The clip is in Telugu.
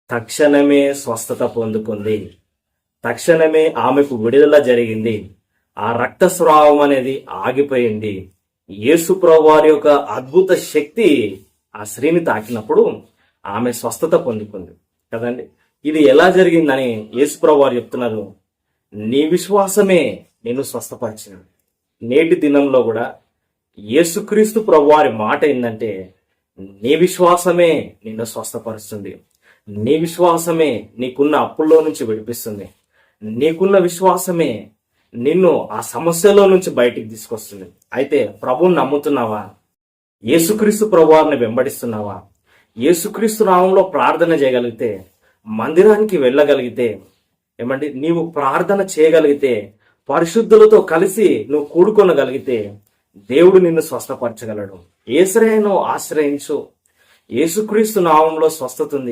తక్షణమే స్వస్థత పొందుకుంది. తక్షణమే ఆమెకు విడుదల జరిగింది. ఆ రక్తస్రావం అనేది ఆగిపోయింది. యేసు ప్రభువారి యొక్క అద్భుత శక్తి ఆ స్త్రీని తాకినప్పుడు ఆమె స్వస్థత పొందుకుంది కదండి. ఇది ఎలా జరిగిందని యేసు ప్రభువారు చెప్తున్నారు, నీ విశ్వాసమే నిన్ను స్వస్థపరిచింది. నేటి దినంలో కూడా యేసుక్రీస్తు ప్రభువారి మాట ఏంటంటే, నీ విశ్వాసమే నిన్ను స్వస్థపరుస్తుంది. నీ విశ్వాసమే నీకున్న అప్పుల్లో నుంచి విడిపిస్తుంది. నీకున్న విశ్వాసమే నిన్ను ఆ సమస్యలో నుంచి బయటికి తీసుకొస్తుంది. అయితే ప్రభువుని నమ్ముతున్నావా? యేసుక్రీస్తు ప్రభువారిని వెంబడిస్తున్నావా? యేసుక్రీస్తు నామంలో ప్రార్థన చేయగలిగితే, మందిరానికి వెళ్ళగలిగితే, ఏమండి నీవు ప్రార్థన చేయగలిగితే, పరిశుద్ధులతో కలిసి నువ్వు కూడుకొనగలిగితే దేవుడు నిన్ను స్వస్థపరచగలడు. యేసయ్యను ఆశ్రయించు. యేసుక్రీస్తు నామంలో స్వస్థత ఉంది.